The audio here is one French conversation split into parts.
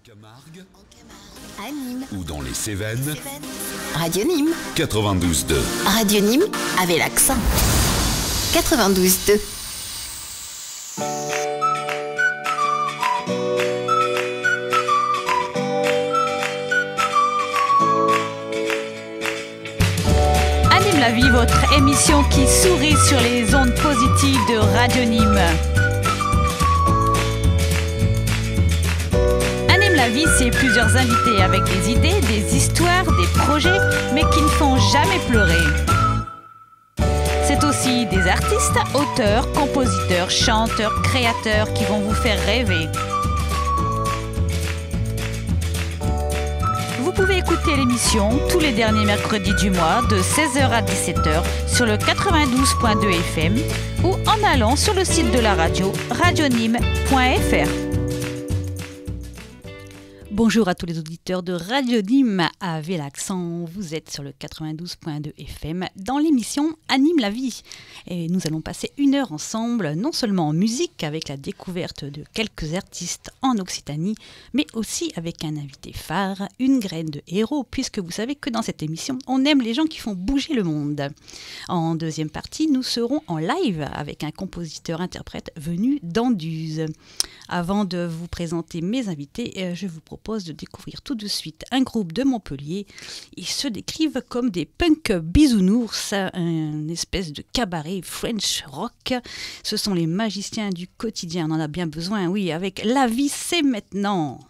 Camargue, à Nîmes ou dans les Cévennes. Radio Nîmes. 92.2. Radio Nîmes avec l'accent. 92.2. Anime la vie, votre émission qui sourit sur les ondes positives de Radio Nîmes. Anime la vie, c'est plusieurs invités avec des idées, des histoires, des projets, mais qui ne font jamais pleurer. C'est aussi des artistes, auteurs, compositeurs, chanteurs, créateurs qui vont vous faire rêver. Vous pouvez écouter l'émission tous les derniers mercredis du mois de 16h à 17h sur le 92.2 FM ou en allant sur le site de la radio radionime.fr. Bonjour à tous les auditeurs de Radio Nîmes avec l'accent. Vous êtes sur le 92.2 FM dans l'émission Anime la vie. Et nous allons passer une heure ensemble, non seulement en musique avec la découverte de quelques artistes en Occitanie, mais aussi avec un invité phare, une graine de héros, puisque vous savez que dans cette émission, on aime les gens qui font bouger le monde. En deuxième partie, nous serons en live avec un compositeur-interprète venu d'Anduze. Avant de vous présenter mes invités, je vous propose de découvrir tout de suite un groupe de Montpellier. Ils se décrivent comme des punk bisounours, une espèce de cabaret French rock. Ce sont les magiciens du quotidien, on en a bien besoin, oui, avec La vie c'est maintenant.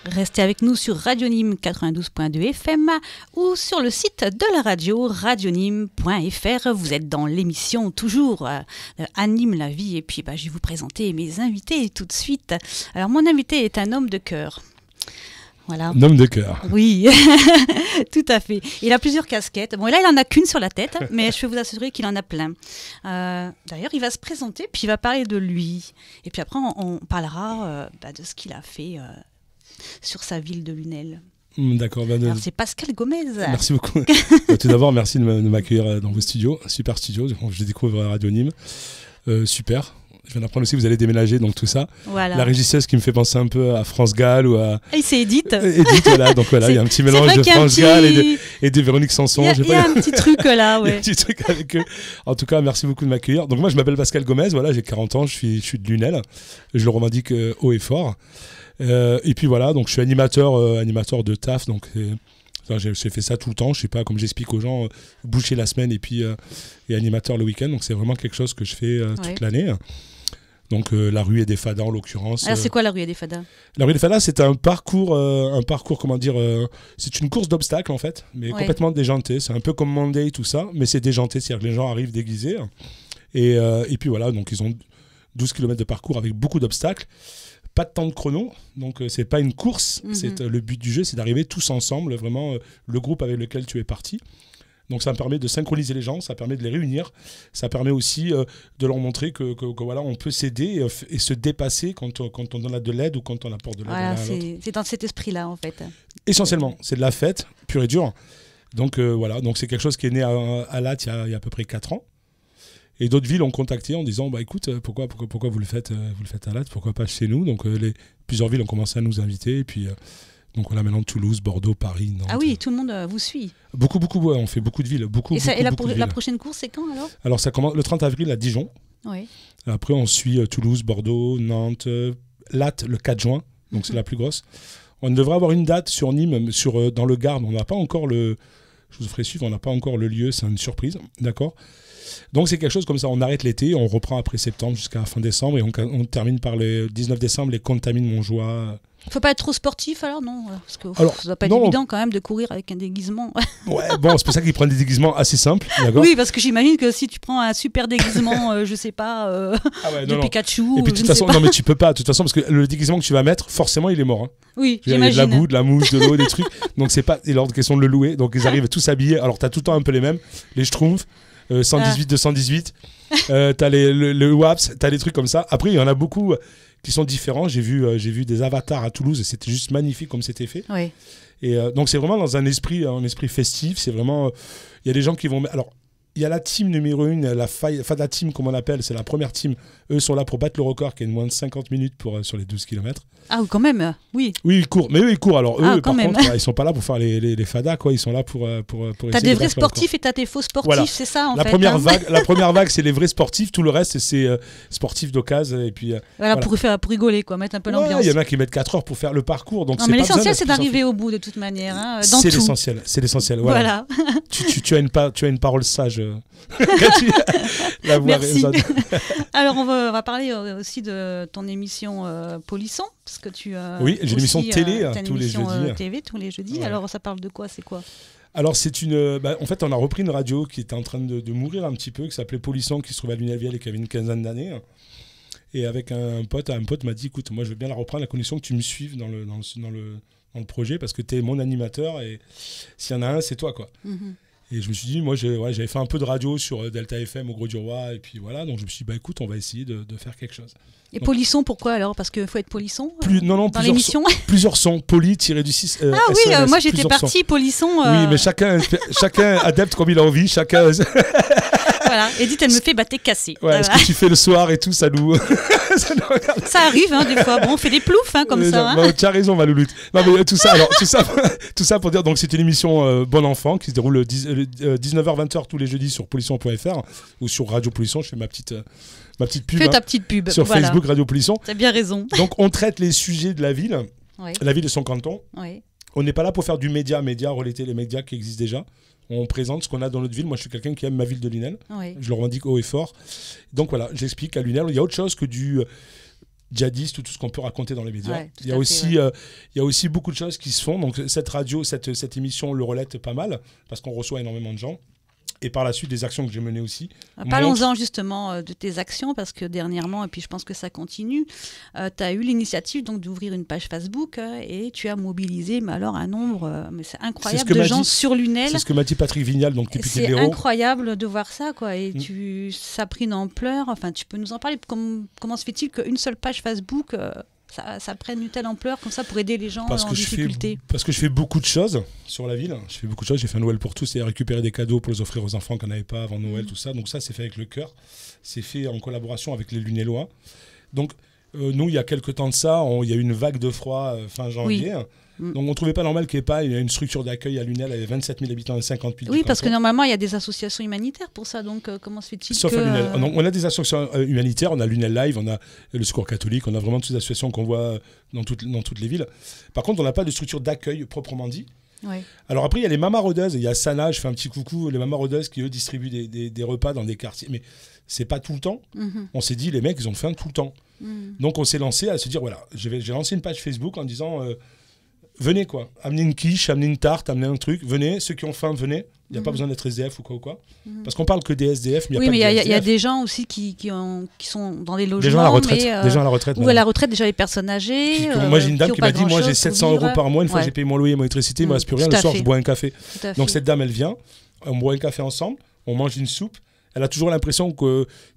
Restez avec nous sur Radio Nîmes 92.2 FM ou sur le site de la radio radionime.fr. Vous êtes dans l'émission toujours Anime la vie et puis je vais vous présenter mes invités tout de suite. Alors mon invité est un homme de cœur. Voilà. Un homme de cœur. Oui, tout à fait. Il a plusieurs casquettes. Bon, là, il en a qu'une sur la tête, mais je peux vous assurer qu'il en a plein. D'ailleurs, il va se présenter, puis il va parler de lui. Et puis après, on parlera de ce qu'il a fait sur sa ville de Lunel. D'accord. Alors, c'est Pascal Gomez. Merci beaucoup. Tout d'abord, merci de m'accueillir dans vos studios. Super studio. Je découvre Radio Nîmes. Super. Je viens d'apprendre aussi que vous allez déménager, donc tout ça. Voilà. La régisseuse qui me fait penser un peu à France Gall ou à... Et c'est Edith. Edith, voilà. Donc voilà, il y a un petit mélange de France Gall et de Véronique Sanson. Il y a un petit truc là, ouais. Il y a un petit truc avec eux. En tout cas, merci beaucoup de m'accueillir. Donc moi, je m'appelle Pascal Gomez, voilà, j'ai 40 ans, je suis de Lunel. Je le revendique haut et fort. Et puis voilà, donc je suis animateur de taf, donc j'ai fait ça tout le temps. Je sais pas, comme j'explique aux gens, boucher la semaine et animateur le week-end. Donc c'est vraiment quelque chose que je fais toute l'année. Donc la rue et des Fadas en l'occurrence. Alors c'est quoi la rue et des Fadas ? La rue des Fadas, c'est un parcours comment dire, c'est une course d'obstacles en fait, mais complètement déjanté. C'est un peu comme Monday tout ça, mais c'est déjanté, c'est-à-dire que les gens arrivent déguisés. Et puis voilà, donc ils ont 12 km de parcours avec beaucoup d'obstacles. Pas de temps de chrono, donc c'est pas une course. C'est le but du jeu, c'est d'arriver tous ensemble, vraiment le groupe avec lequel tu es parti. Donc ça me permet de synchroniser les gens, ça permet de les réunir, ça permet aussi de leur montrer que voilà, on peut s'aider et se dépasser quand on a de l'aide ou quand on apporte de l'aide. Voilà, c'est dans cet esprit-là en fait. Essentiellement, c'est de la fête pure et dure. Donc voilà, donc c'est quelque chose qui est né à Latte il y a à peu près 4 ans. Et d'autres villes ont contacté en disant écoute, pourquoi vous le faites à Latte, pourquoi pas chez nous. Donc plusieurs villes ont commencé à nous inviter et puis donc on a maintenant Toulouse, Bordeaux, Paris, Nantes. Ah oui, tout le monde vous suit. Beaucoup, ouais, on fait beaucoup de villes. La prochaine course, c'est quand alors ? Alors ça commence le 30 avril à Dijon. Oui. Après on suit Toulouse, Bordeaux, Nantes, Latte le 4 juin, donc c'est la plus grosse. On devrait avoir une date sur Nîmes, dans le Gard, on n'a pas encore je vous ferai suivre, on n'a pas encore le lieu, c'est une surprise, d'accord ? Donc c'est quelque chose comme ça, on arrête l'été, on reprend après septembre jusqu'à fin décembre et on termine par le 19 décembre, les Contamines Montjoie. Faut pas être trop sportif alors, non ? Parce que alors, ça doit pas être évident quand même de courir avec un déguisement. Ouais, bon, c'est pour ça qu'ils prennent des déguisements assez simples, d'accord ? Oui, parce que j'imagine que si tu prends un super déguisement, je sais pas, de Pikachu, et puis de toute façon, non mais tu peux pas, de toute façon, parce que le déguisement que tu vas mettre, forcément, il est mort. Hein. Oui, j'imagine. Il y a de la boue, de la mouche, de l'eau, des trucs. Donc c'est pas, il est hors de question de le louer. Donc ils arrivent tous habillés. Alors t'as tout le temps un peu les mêmes, les Schtroumpfs. 118, 218, t'as le WAPS, t'as des trucs comme ça. Après, il y en a beaucoup qui sont différents. J'ai vu des avatars à Toulouse et c'était juste magnifique comme c'était fait. Oui. Et donc, c'est vraiment dans un esprit festif. C'est vraiment. Il y a des gens qui vont. Alors, il y a la team numéro 1, la Fada Team, comme on l'appelle, c'est la première team. Eux sont là pour battre le record qui est de moins de 50 minutes sur les 12 km. Ah, quand même, oui. Oui, ils courent. Mais eux, ils courent. Alors, eux, par même. contre, ils sont pas là pour faire les Fadas, quoi. Ils sont là pour t'as des vrais sportifs et t'as des faux sportifs, voilà. C'est ça, en fait. La première vague, c'est les vrais sportifs. Tout le reste, c'est sportifs d'occasion. Et puis, voilà. Pour rigoler, quoi. Mettre un peu l'ambiance. Il y en a qui mettent 4 heures pour faire le parcours. Donc non, mais l'essentiel, c'est d'arriver au bout, de toute manière. Hein, dans c'est tout. l'essentiel. C'est l'essentiel. Voilà. tu as une parole sage. Merci. Alors, on va parler aussi de ton émission Polisson, parce que tu oui, j'ai une émission télé tous les jeudis. TV tous les jeudis. Ouais. Alors, ça parle de quoi ? C'est quoi ? Alors, c'est en fait, on a repris une radio qui était en train de mourir un petit peu, qui s'appelait Polisson, qui se trouvait à Lunéville et qui avait une quinzaine d'années. Et avec un pote m'a dit, écoute, moi, je veux bien la reprendre à condition que tu me suives dans le projet, parce que tu es mon animateur et s'il y en a un, c'est toi, quoi. Mm-hmm. Et je me suis dit, moi, j'avais fait un peu de radio sur Delta FM au Gros du Roi, et puis voilà, donc je me suis dit, écoute, on va essayer de faire quelque chose. Et donc, Polisson, pourquoi alors ? Parce qu'il faut être polisson non, dans l'émission. Plusieurs sons, poli-du-6. Ah oui, SOS, moi j'étais partie Polisson. Oui, mais chacun adapte comme il a envie, chacun. Voilà, Edith, elle me fait t'es cassé. Ouais, ce que tu fais le soir et tout, ça nous ça arrive, hein, des fois. Bon, on fait des ploufs, hein, comme ça. Hein. Tu as raison, ma louloute. Non, mais tout ça pour dire, donc c'est une émission Bon Enfant qui se déroule 19h-20h tous les jeudis sur polisson.fr ou sur Radio Polisson. Je fais ma petite pub. Fais ta petite pub. Sur Facebook Radio Polisson. T'as bien raison. Donc on traite les sujets de la ville, oui. La ville de son canton. Oui. On n'est pas là pour faire du média, relater les médias qui existent déjà. On présente ce qu'on a dans notre ville. Moi, je suis quelqu'un qui aime ma ville de Lunel. Oui. Je le revendique haut et fort. Donc voilà, j'explique à Lunel. Il y a autre chose que du djihadiste ou tout ce qu'on peut raconter dans les médias. Ouais, il y a aussi beaucoup de choses qui se font. Donc cette radio, cette émission le relate pas mal parce qu'on reçoit énormément de gens. Et par la suite, des actions que j'ai menées aussi. Parlons-en justement de tes actions, parce que dernièrement, et puis je pense que ça continue, tu as eu l'initiative donc d'ouvrir une page Facebook et tu as mobilisé mais alors un nombre, mais c'est incroyable, de gens sur Lunel. C'est ce que m'a dit Patrick Vignal, donc député de l'Hérault. C'est incroyable de voir ça, quoi. Et ça a pris une ampleur. Enfin, tu peux nous en parler. Comment se fait-il qu'une seule page Facebook ça prenne une telle ampleur comme ça pour aider les gens en difficulté? Parce que je fais beaucoup de choses sur la ville. Je fais beaucoup de choses. J'ai fait un Noël pour tous, c'est-à-dire récupérer des cadeaux pour les offrir aux enfants qu'on n'avait pas avant Noël, tout ça. Donc ça, c'est fait avec le cœur. C'est fait en collaboration avec les Lunellois. Donc nous, il y a quelques temps de ça, il y a eu une vague de froid fin janvier. Oui. Donc on ne trouvait pas normal qu'il n'y ait pas une structure d'accueil à Lunel avec 27 000 habitants et 50 000. Oui, parce que normalement, il y a des associations humanitaires pour ça. Donc comment se fait-il Sauf à Lunel. Donc, on a des associations humanitaires, on a Lunel Live, on a le Secours catholique, on a vraiment toutes ces associations qu'on voit dans toutes les villes. Par contre, on n'a pas de structure d'accueil proprement dit. Ouais. Alors après, il y a les mamas rôdeuses. Il y a Sana, je fais un petit coucou, les mamas rôdeuses qui, eux, distribuent des repas dans des quartiers. Mais c'est pas tout le temps. On s'est dit, les mecs, ils ont faim tout le temps. Donc on s'est lancé à se dire, voilà, j'ai lancé une page Facebook en disant... venez quoi, amenez une quiche, amenez une tarte, amenez un truc, venez, ceux qui ont faim, venez. Il n'y a pas besoin d'être SDF ou quoi. Parce qu'on parle que des SDF, mais il n'y a pas de SDF. Il y a des gens aussi qui sont dans des logements. Des gens à la retraite. Des gens à la retraite. Ou à la retraite, déjà les personnes âgées. Moi, j'ai une dame qui m'a dit, moi j'ai 700 € par mois, une fois j'ai payé mon loyer et mon électricité, il ne me reste plus rien, le soir je bois un café. Donc cette dame, elle vient, on boit un café ensemble, on mange une soupe. Elle a toujours l'impression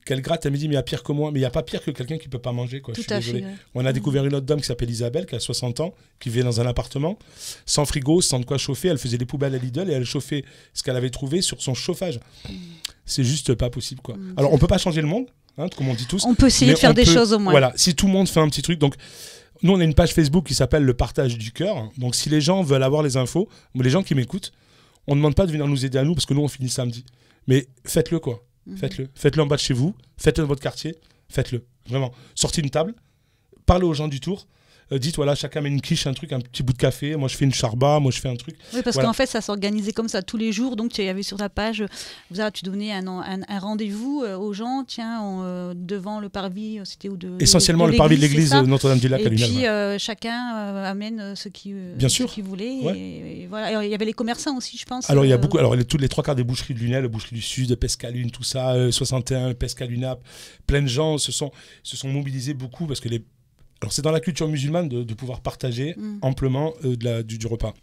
qu'elle gratte. Elle me dit, mais il y a pire que moi. Mais il n'y a pas pire que quelqu'un qui ne peut pas manger. Quoi. Je suis désolé. Ouais. On a découvert une autre dame qui s'appelle Isabelle, qui a 60 ans, qui vivait dans un appartement, sans frigo, sans de quoi chauffer. Elle faisait des poubelles à Lidl et elle chauffait ce qu'elle avait trouvé sur son chauffage. C'est juste pas possible. Quoi. Alors, on ne peut pas changer le monde, comme on dit tous. On peut essayer de faire des choses au moins. Voilà, si tout le monde fait un petit truc. Donc, nous, on a une page Facebook qui s'appelle Le Partage du Cœur. Donc, si les gens veulent avoir les infos, les gens qui m'écoutent, on ne demande pas de venir nous aider à nous parce que nous, on finit samedi. Mais faites-le, quoi. Faites-le en bas de chez vous, faites-le dans votre quartier, faites-le, vraiment. Sortez une table, parlez aux gens du tour, dites voilà, chacun met une quiche, un truc, un petit bout de café, moi je fais une charba, moi je fais un truc. Oui, parce qu'en fait ça s'organisait comme ça tous les jours, donc tu avais sur ta page, tu donnais un rendez-vous aux gens, devant le parvis, c'était où essentiellement le parvis de l'église Notre-Dame-du-Lac à Lunel. Et puis chacun amène ce qu'il voulait. Ouais. Et voilà. Alors, il y avait les commerçants aussi, je pense. Alors il y a beaucoup, les 3 quarts des boucheries de Lunel, boucherie du Sud, Pescalune, tout ça, 61, Pescalunap, plein de gens se sont mobilisés beaucoup parce que alors c'est dans la culture musulmane de pouvoir partager amplement du repas.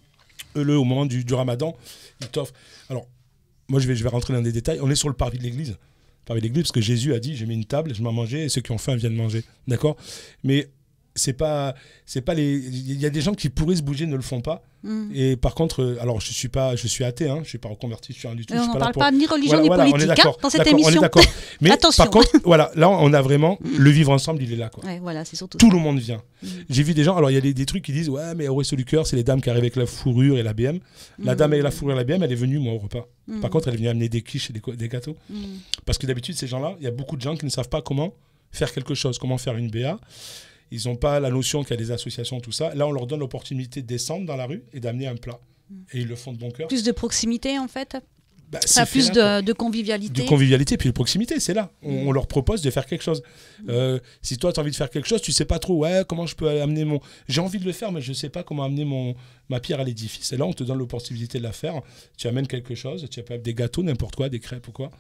Au moment du ramadan, ils t'offrent. Alors, moi je vais rentrer dans des détails. On est sur le parvis de l'église. Parce que Jésus a dit, j'ai mis une table, je m'en mangeais et ceux qui ont faim viennent manger. D'accord ? Mais c'est pas il y a des gens qui pourraient se bouger, ne le font pas. Et par contre, alors je suis athée, je suis pas reconverti, je suis rien du tout. On ne parle pas ni religion ni politique dans cette émission. On est d'accord. Mais attention. Par contre, voilà, là on a vraiment le vivre ensemble, il est là, quoi. Ouais, voilà, c'est surtout tout le monde vient. J'ai vu des gens, alors il y a des trucs qui disent ouais, mais au Resto du Cœur, c'est les dames qui arrivent avec la fourrure et la BM. La dame avec la fourrure et la BM, elle est venue moi au repas. Par contre, elle est venue amener des quiches et des gâteaux. Parce que d'habitude, ces gens-là, il y a beaucoup de gens qui ne savent pas comment faire quelque chose, comment faire une BA. Ils n'ont pas la notion qu'il y a des associations, tout ça. Là, on leur donne l'opportunité de descendre dans la rue et d'amener un plat. Et ils le font de bon cœur. Plus de proximité, en fait. Ça a plus de convivialité. De convivialité, puis de proximité, c'est là. On leur propose de faire quelque chose. Si toi, tu as envie de faire quelque chose, tu ne sais pas trop comment je peux amener mon... J'ai envie de le faire, mais je ne sais pas comment amener ma pierre à l'édifice. Et là, on te donne l'opportunité de la faire. Tu amènes quelque chose, tu as des gâteaux, n'importe quoi, des crêpes ou quoi.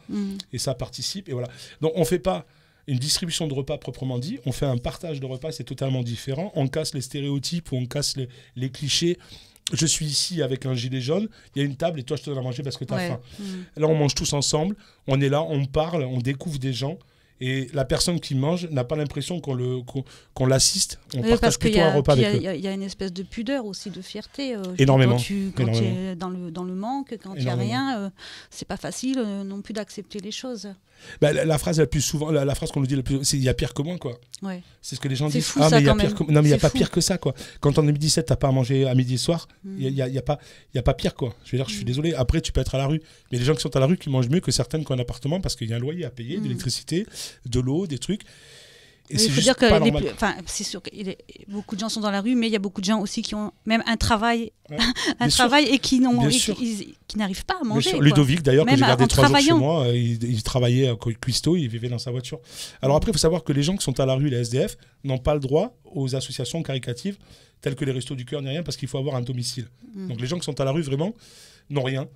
Et ça participe. Et voilà. Donc, on ne fait pas une distribution de repas proprement dit, on fait un partage de repas, c'est totalement différent. On casse les stéréotypes ou on casse les clichés. Je suis ici avec un gilet jaune, il y a une table et toi je te donne à manger parce que tu as faim. Là on mange tous ensemble, on est là, on parle, on découvre des gens et la personne qui mange n'a pas l'impression qu'on l'assiste, on partage plutôt un repas avec eux. Il y a une espèce de pudeur aussi, de fierté. Énormément. Quand tu es dans le manque, quand il n'y a rien, c'est pas facile non plus d'accepter les choses. La phrase la plus souvent, la phrase qu'on nous dit le plus, c'est il y a pire que moi, quoi. Ouais. C'est ce que les gens disent. Fou, ça, mais il y a pire que... Non, mais il y a pas pire que ça, quoi. Quand on est midi 7, t'as pas à manger à midi et soir, il y a pas pire, quoi. Je veux dire, je suis désolé. Après, tu peux être à la rue, mais les gens qui sont à la rue qui mangent mieux que certaines qui ont un appartement parce qu'il y a un loyer à payer, de l'électricité, de l'eau, des trucs. Et il faut dire que c'est sûr que beaucoup de gens sont dans la rue, mais il y a beaucoup de gens aussi qui ont même un travail, et qui n'arrivent pas à manger. Ludovic, d'ailleurs, que j'ai gardé 3 jours chez moi, il travaillait à Cuisto, il vivait dans sa voiture. Alors après, il faut savoir que les gens qui sont à la rue, les SDF, n'ont pas le droit aux associations caritatives, telles que les Restos du Cœur, ni rien, parce qu'il faut avoir un domicile. Donc les gens qui sont à la rue, vraiment, n'ont rien.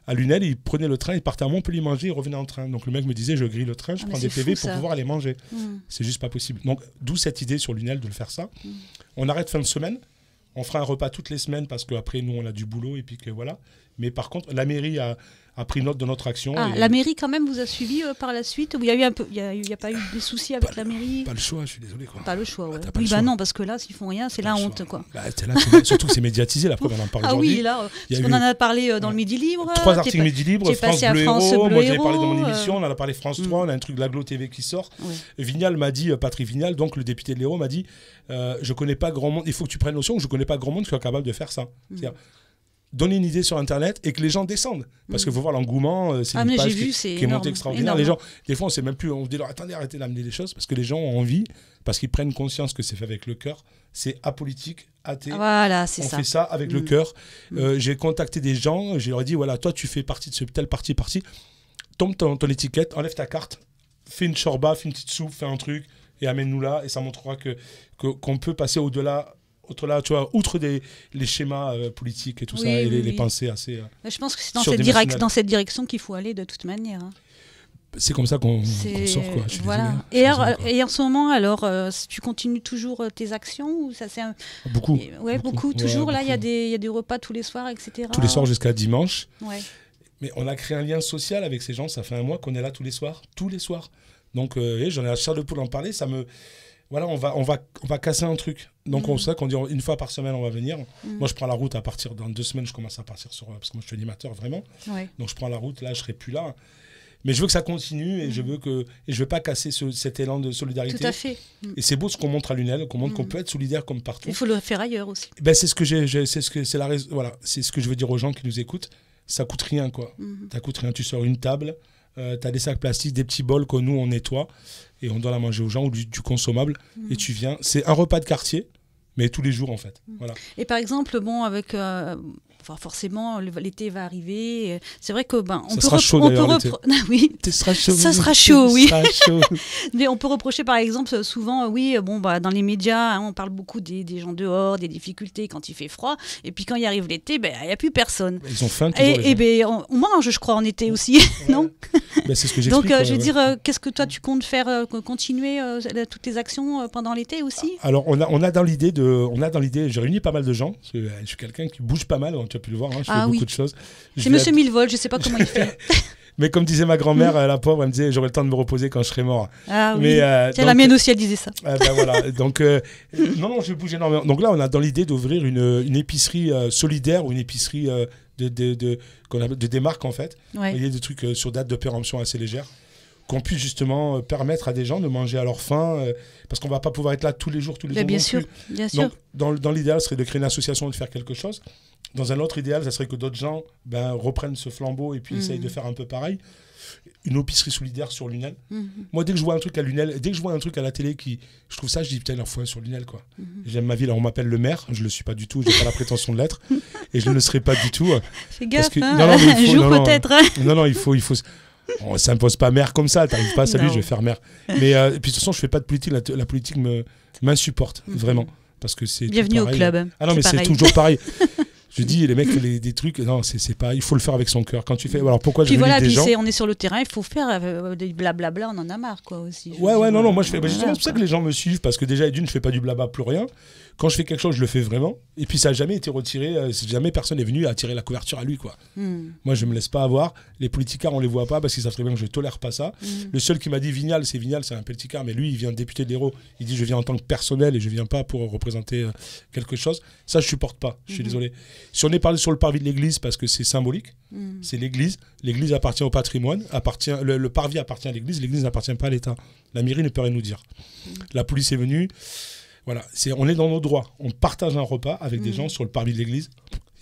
à Lunel, ils prenaient le train, ils partaient à Montpellier manger, ils revenaient en train. Donc le mec me disait, je grille le train, je prends des PV pour pouvoir aller manger. C'est juste pas possible. Donc d'où cette idée sur Lunel de le faire ça. On arrête fin de semaine, on fera un repas toutes les semaines parce qu'après nous on a du boulot et puis que voilà. Mais par contre, la mairie a pris note de notre action. La mairie quand même vous a suivi par la suite? Il y a eu il y a pas eu des soucis avec la mairie? Pas le choix, je suis désolé. Quoi. Pas le choix, ouais. Oui, bah non, parce que là, s'ils font rien, c'est la honte, quoi. Bah, surtout que c'est médiatisé, la preuve, on en parle aujourd'hui. Oui, là, parce qu'on en a parlé dans le Midi Libre. 3 articles Midi Libre, France Bleu Héros, moi j'avais parlé dans mon émission, on en a parlé France 3, on a un truc de l'Aglo TV qui sort. Vignal m'a dit, Patrick Vignal, donc le député de l'Hérault, m'a dit, je connais pas grand monde, il faut que tu prennes notion que je connais pas grand monde qui soit capable de faire ça. C'est-à-dire, donner une idée sur Internet et que les gens descendent. Parce qu'il faut voir l'engouement, c'est une page qui est montée extraordinaire. Les gens, des fois, on sait même plus, on se dit, attendez, arrêtez d'amener les choses, parce que les gens ont envie, parce qu'ils prennent conscience que c'est fait avec le cœur, c'est apolitique, athée. Voilà, c'est ça. On fait ça avec le cœur. J'ai contacté des gens, je leur ai dit, voilà, toi, tu fais partie de ce tel parti, tombe ton étiquette, enlève ta carte, fais une shorba, fais une petite soupe, fais un truc, et amène-nous là, et ça montrera qu'on peut passer au-delà. Tu vois, outre les schémas politiques et tout ça, et les pensées assez. Je pense que c'est dans cette direction qu'il faut aller de toute manière. Hein. C'est comme ça qu'on sort, quoi. Je suis désolé. Et en ce moment, alors, tu continues toujours tes actions ou ça c'est Beaucoup. Beaucoup. Toujours beaucoup. Là, il y a des repas tous les soirs, etc. Tous les soirs jusqu'à dimanche. Ouais. Mais on a créé un lien social avec ces gens. Ça fait un mois qu'on est là tous les soirs. Donc, j'en ai la chair de poule d'en parler. Ça me. Voilà, on va casser un truc. Donc, on sait qu'on dit une fois par semaine, on va venir. Moi, je prends la route à partir dans 2 semaines, je commence à partir parce que moi, je suis animateur, vraiment. Ouais. Donc, je prends la route, là, je serai plus là. Mais je veux que ça continue et je veux pas casser cet élan de solidarité. Tout à fait. Et c'est beau ce qu'on montre à Lunel, qu'on montre qu'on peut être solidaire comme partout. Il faut le faire ailleurs aussi. Ben, c'est ce que c'est ce que je veux dire aux gens qui nous écoutent. Ça coûte rien, quoi. Ça coûte rien. Tu sors une table, tu as des sacs plastiques, des petits bols que nous, on nettoie. Et on doit la manger aux gens ou du consommable. Et tu viens. C'est un repas de quartier, mais tous les jours en fait. Voilà. Et par exemple, avec. Forcément, l'été va arriver. C'est vrai que ça sera chaud d'ailleurs l'été. Oui. Ça sera chaud, oui. Ça sera chaud. Mais on peut reprocher par exemple souvent, dans les médias, on parle beaucoup des gens dehors, des difficultés quand il fait froid. Et puis quand il arrive l'été, il n'y a plus personne. Ils ont faim. Et on mange, je crois, en été aussi, non? C'est ce que j'explique. Donc, je veux dire, qu'est-ce que toi tu comptes faire, continuer toutes tes actions pendant l'été aussi? Alors, on a dans l'idée j'ai réuni pas mal de gens. Parce que, je suis quelqu'un qui bouge pas mal. Tu as pu le voir. Je fais beaucoup de choses. C'est Monsieur Millevol. Je sais pas comment il fait. Mais comme disait ma grand-mère, la pauvre, elle me disait, j'aurai le temps de me reposer quand je serai mort. Ah oui. La mienne aussi, elle disait ça. Voilà. Donc, non, je bouge énormément. Donc là, on a dans l'idée d'ouvrir une épicerie solidaire ou une épicerie de démarque en fait. Ouais. Il y a des trucs sur date de péremption assez légère. Qu'on puisse justement permettre à des gens de manger à leur faim, parce qu'on ne va pas pouvoir être là tous les jours. Bien sûr. Donc, dans l'idéal, ce serait de créer une association et de faire quelque chose. Dans un autre idéal, ça serait que d'autres gens reprennent ce flambeau et puis essayent de faire un peu pareil. Une épicerie solidaire sur Lunel. Moi, dès que je vois un truc à Lunel, dès que je vois un truc à la télé je trouve ça, je dis putain, il en faut un sur Lunel, quoi. J'aime ma ville. Alors, on m'appelle le maire, je ne le suis pas du tout, je n'ai pas la prétention de l'être et je ne le serai pas du tout. Fais gaffe, un jour peut-être. Non, il faut. On ne s'impose pas maire comme ça, t'arrives pas, salut, je vais faire maire. Mais et puis de toute façon, je fais pas de politique, la politique m'insupporte, vraiment. Parce que c'est bienvenue au club. Ah non, mais c'est toujours pareil. Je dis, les mecs, des trucs, non, c'est pas, il faut le faire avec son cœur. Quand tu fais, alors pourquoi je réunis des gens. On est sur le terrain, il faut faire des blablabla, on en a marre, quoi, aussi. Non, moi je fais, justement, c'est pour ça que les gens me suivent, parce que déjà, d'une, je fais pas du blabla, plus rien. Quand je fais quelque chose, je le fais vraiment. Et puis, ça n'a jamais été retiré. Jamais personne n'est venu à tirer la couverture à lui, quoi. Moi, je me laisse pas avoir. Les politicards, on les voit pas parce qu'ils savent très bien que je tolère pas ça. Le seul qui m'a dit Vignal, c'est un politicard, mais lui, il vient député de l'Hérault. Il dit, je viens en tant que personnel et je viens pas pour représenter quelque chose. Ça, je supporte pas. Je suis désolé. Si on est parlé sur le parvis de l'église, parce que c'est symbolique, c'est l'église. L'église appartient au patrimoine, le parvis appartient à l'église. L'église n'appartient pas à l'État. La mairie ne peut rien nous dire. La police est venue. Voilà, on est dans nos droits. On partage un repas avec des gens sur le parvis de l'église.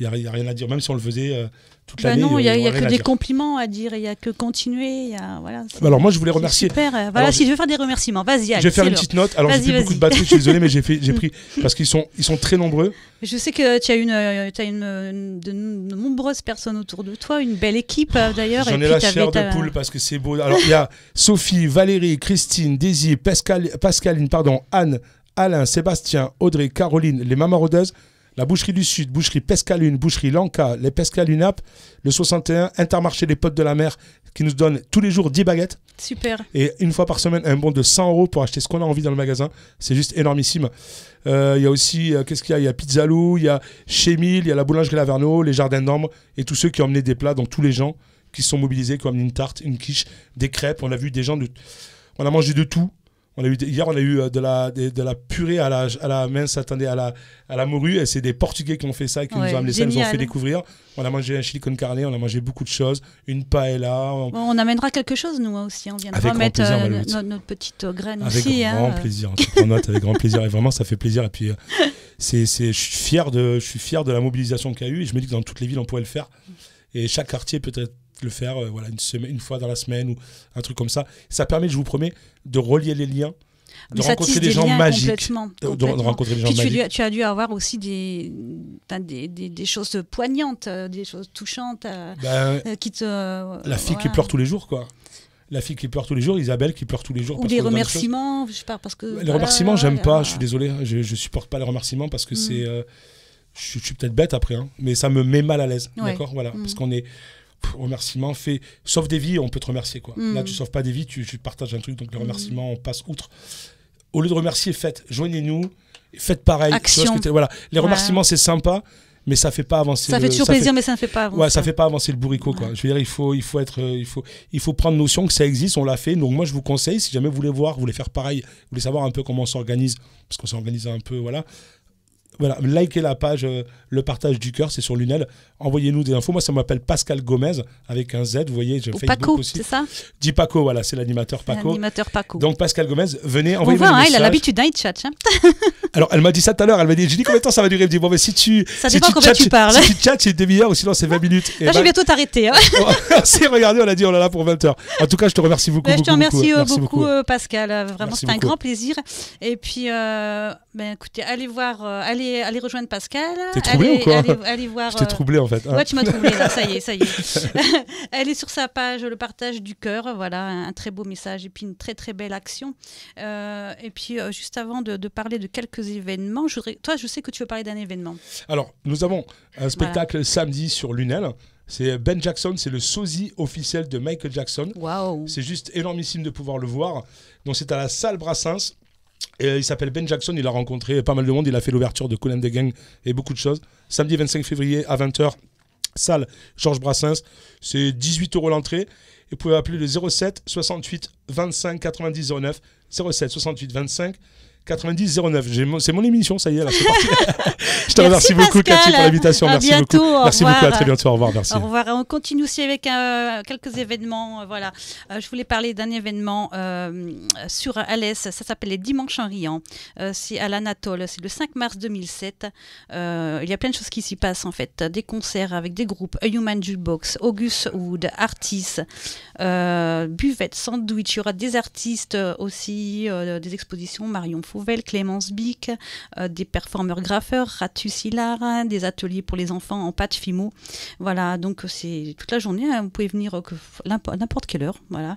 Il n'y a rien à dire, même si on le faisait toute l'année. Non, il n'y a que des compliments à dire, il n'y a que continuer. Alors moi, je voulais remercier. Super. Voilà, si je veux faire des remerciements, vas-y. Je vais faire une petite note. Alors, j'ai plus beaucoup de batterie, je suis désolé, mais j'ai pris. Parce qu'ils sont très nombreux. Je sais que tu as de nombreuses personnes autour de toi, une belle équipe d'ailleurs. J'en ai la chair de poule parce que c'est beau. Alors, il y a Sophie, Valérie, Christine, Daisy, Pascaline, Anne, Alain, Sébastien, Audrey, Caroline, les Mamas Rodeuses. la boucherie du Sud, boucherie Pescalune, boucherie Lanka, les Pescalunap, le 61, Intermarché Les Potes de la Mer, qui nous donne tous les jours 10 baguettes. Super. Et une fois par semaine, un bon de 100 € pour acheter ce qu'on a envie dans le magasin. C'est juste énormissime. Il y a aussi, qu'est-ce qu'il y a ? Il y a Pizzalou, il y a Chez Mille, il y a la boulangerie Laverneau, les Jardins d'Ambre, et tous ceux qui ont emmené des plats, donc tous les gens qui se sont mobilisés, qui ont amené une tarte, une quiche, des crêpes. On a vu des gens on a mangé de tout. Hier, on a eu de la purée à la mince, attendez, à la morue. Et c'est des Portugais qui ont fait ça, qui nous ont amené ça, nous ont fait découvrir. On a mangé un chili con carne, on a mangé beaucoup de choses, une paella. On amènera quelque chose, nous aussi. On viendra mettre notre petite graine avec aussi. Avec grand plaisir. Tu prends note avec grand plaisir. Et vraiment, ça fait plaisir. Et puis, je suis fier de la mobilisation qu'il y a eu. Et je me dis que dans toutes les villes, on pourrait le faire. Et chaque quartier peut-être le faire une fois dans la semaine ou un truc comme ça. Ça permet, je vous promets, de relier les liens, de rencontrer des gens magiques. De rencontrer des gens magiques. Tu as dû avoir aussi des choses poignantes, des choses touchantes qui te... La fille qui pleure tous les jours, quoi. La fille qui pleure tous les jours, Isabelle qui pleure tous les jours. Ou des remerciements, je sais pas, parce que... Les remerciements, j'aime pas, je suis désolé, je supporte pas les remerciements parce que c'est... je suis peut-être bête après, mais ça me met mal à l'aise, d'accord, voilà, parce qu'on est... remerciements fait sauve des vies, on peut te remercier quoi. Là tu sauves pas des vies, tu partages un truc, donc les remerciements on passe outre. Au lieu de remercier, joignez-nous, faites pareil. Action. Voilà, les remerciements c'est sympa, mais ça fait pas avancer. Ça fait toujours plaisir, mais ça ne fait pas avancer. Ouais, ça fait pas avancer le bourricot quoi. Je veux dire, il faut prendre notion que ça existe, on l'a fait. Donc moi je vous conseille, si jamais vous voulez faire pareil, vous voulez savoir un peu comment on s'organise, parce qu'on s'organise un peu, voilà. Voilà, likez la page Le Partage du Cœur, c'est sur Lunel. Envoyez-nous des infos. Moi, ça m'appelle Pascal Gomez avec un Z. Vous voyez, j'ai Facebook Paco, aussi. C'est ça ? Dis Paco, voilà, c'est l'animateur Paco. L'animateur Paco. Donc Pascal Gomez, venez, envoyez-moi des messages. Il a l'habitude d'un chat. Alors, elle m'a dit ça tout à l'heure. Elle m'a dit, j'ai dit combien de temps ça va durer. Elle me dit, bon, mais si tu. Ça dépend combien tu parles. Si tu chattes, c'est une demi-heure ou sinon c'est 20 minutes. Là, je vais bientôt t'arrêter. On s'est regardé, on a dit, on est là pour 20 heures. En tout cas, je te remercie beaucoup. Je te remercie beaucoup, Pascal. Vraiment, c'est un grand plaisir. Et puis, écoutez, allez rejoindre Pascal. T'es troublé ou quoi ? Allez voir. Je t'ai troublé en fait. Ouais, tu m'as troublé là, ça y est. Elle est sur sa page Le Partage du Cœur, voilà, un très beau message et puis une très très belle action. Et puis juste avant de parler de quelques événements, je sais que tu veux parler d'un événement. Alors, nous avons un spectacle samedi sur Lunel. C'est Ben Jackson, c'est le sosie officiel de Michael Jackson. Waouh. C'est juste énormissime de pouvoir le voir. Donc c'est à la salle Brassens. Et il s'appelle Ben Jackson, il a rencontré pas mal de monde, il a fait l'ouverture de Kool and the Gang et beaucoup de choses. Samedi 25 février à 20h, salle Georges Brassens, c'est 18 € l'entrée. Et vous pouvez appeler le 07 68 25 90 09, 07 68 25 90 09. C'est mon émission, ça y est, là, c'est parti. Je te remercie beaucoup, Cathy, pour l'invitation. Merci bientôt, beaucoup. Merci beaucoup, à très bientôt. Au revoir, merci. Au revoir. On continue aussi avec quelques événements. Voilà. Je voulais parler d'un événement sur Alès. Ça s'appelle les Dimanches en riant. C'est à l'Anatole. C'est le 5 mars 2007. Il y a plein de choses qui s'y passent, en fait. Des concerts avec des groupes. A Human Jukebox, August Wood, Artis, Buvette, Sandwich. Il y aura des artistes aussi, des expositions. Marion Fauvel, Clémence Bic, des performeurs graffeurs, Ratus Hilar, des ateliers pour les enfants en pâte Fimo. Voilà, donc c'est toute la journée. Vous pouvez venir à n'importe quelle heure. Voilà.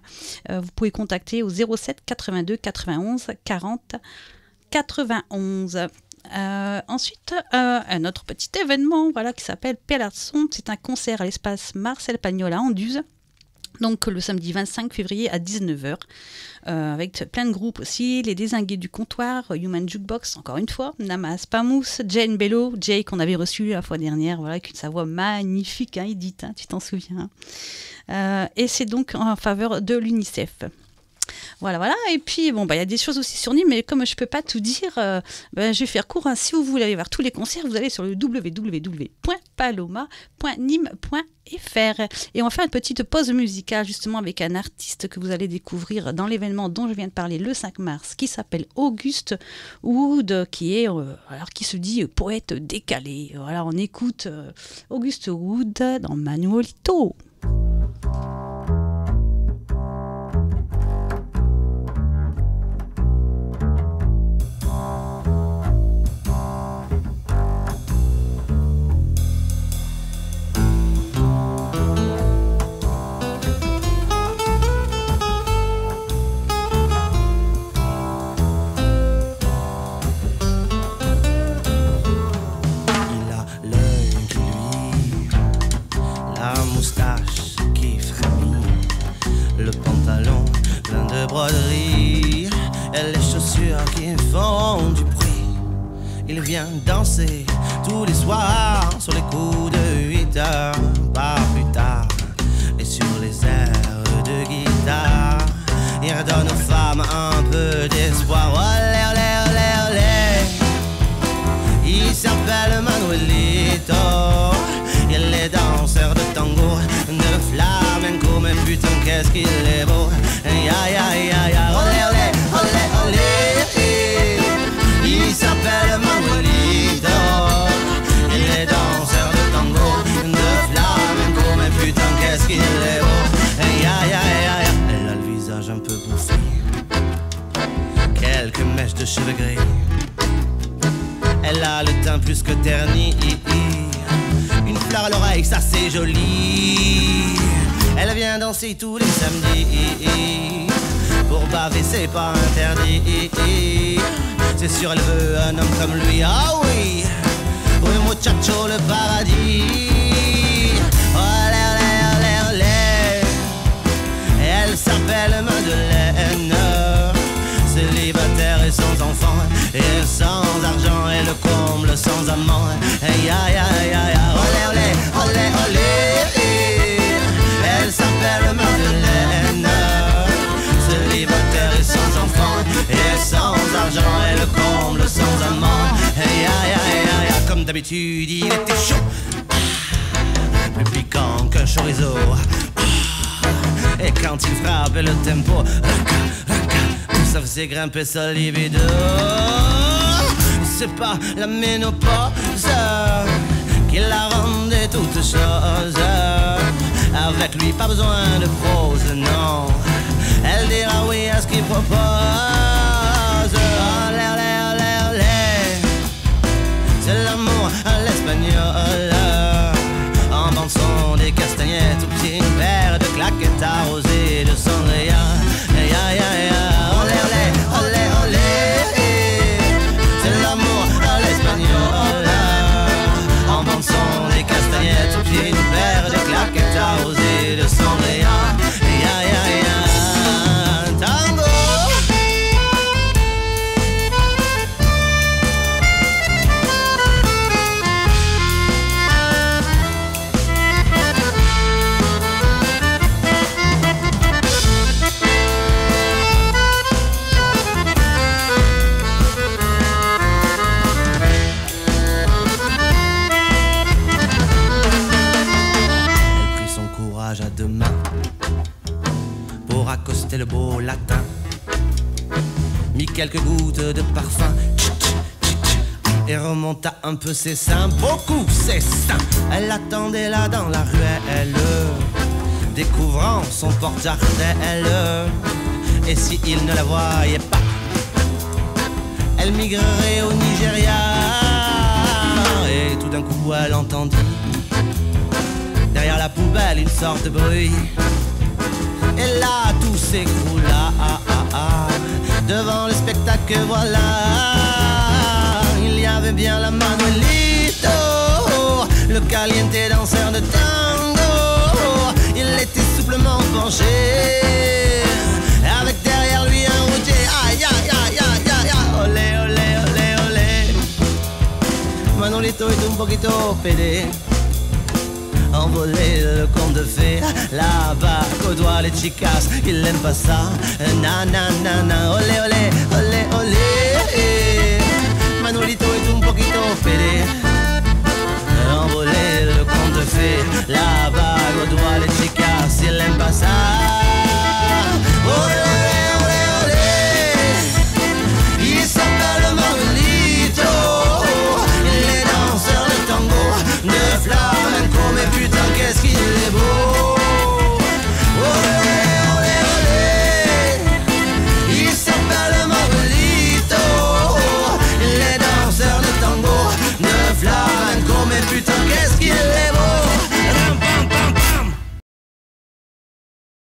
Vous pouvez contacter au 07 82 91 40 91. Ensuite, un autre petit événement qui s'appelle Pelarson. C'est un concert à l'espace Marcel Pagnol à Anduze. Donc le samedi 25 février à 19h, avec plein de groupes aussi, les Dézingués du comptoir, Human Jukebox, encore une fois, Namas Pamous, Jane Bello, Jay qu'on avait reçu la fois dernière, voilà, avec sa voix magnifique, Edith, tu t'en souviens. Et c'est donc en faveur de l'UNICEF. Voilà. Et puis, il y a des choses aussi sur Nîmes, mais comme je ne peux pas tout dire, je vais faire court. Si vous voulez aller voir tous les concerts, vous allez sur le www.paloma.nîmes.fr. Et on va faire une petite pause musicale, justement, avec un artiste que vous allez découvrir dans l'événement dont je viens de parler le 5 mars, qui s'appelle August Wood, qui se dit poète décalé. Voilà, on écoute August Wood dans Manuelito. il vient danser tous les soirs sur les coups de 8 heures, pas plus tard. Et sur les airs de guitare, il redonne aux femmes un peu d'espoir. Olé, olé, olé, olé. Il s'appelle Manuelito. Il est danseur de tango, de flamenco, mais putain qu'est-ce qu'il est beau. Ya ya ya ya, olé olé, olé olé. Il s'appelle Manuelito. Il est danseur de tango, de flamenco, mais putain qu'est-ce qu'il est beau. Ya ya ya ya. Elle a le visage un peu bouffé, quelques mèches de cheveux gris. Elle a le teint plus que terni, une fleur à l'oreille, ça c'est joli. Elle vient danser tous les samedis. Pour baver c'est pas interdit. C'est sûr elle veut un homme comme lui. Ah oui, oui muchacho le paradis. Olé olé olé olé. Elle s'appelle Madeleine. Célibataire et sans enfant, et sans argent et le comble sans amant. Hey, ya ya ya ya, olé olé olé olé. Elle s'appelle Madeleine. Célibataire et sans enfant, et sans argent et le comble sans amant. Hey, ya ya ya ya. Comme d'habitude il était chaud, plus piquant qu'un chorizo. Et quand il frappait le tempo, ça faisait grimper sa libido. C'est pas la ménopause qui la rendait toute chose. Avec lui pas besoin de prose, non. Elle dira oui à ce qu'il propose. Olé olé olé olé. C'est l'amour à l'espagnol. En bande son des castagnettes, au pied une paire de claquettes arrosées de sangria. Ya ya ya. Olé olé olé olé. C'est l'amour à l'espagnol. En bande son des castagnettes, au pied une paire de claquettes arrosées de sangria. Ya ya ya. Tango. À deux mains pour accoster le beau latin, mis quelques gouttes de parfum et remonta un peu ses seins, beaucoup ses seins. Elle attendait là dans la ruelle, découvrant son porte-jardin. Et si il ne la voyait pas, elle migrerait au Nigeria. Et tout d'un coup elle entendit derrière la poubelle une sorte de bruit. Et là tout s'écroula devant le spectacle que voilà. Il y avait bien la Manuelito, le caliente danseur de tango. Il était souplement penché, avec derrière lui un routier. Aïe aïe aïe aïe aïe. Olé olé olé olé. Manolito est un poquito pédé, envolé le conte de fées, là-bas côtoie les chicas, il aime pas ça. Na na na na, olé olé olé olé.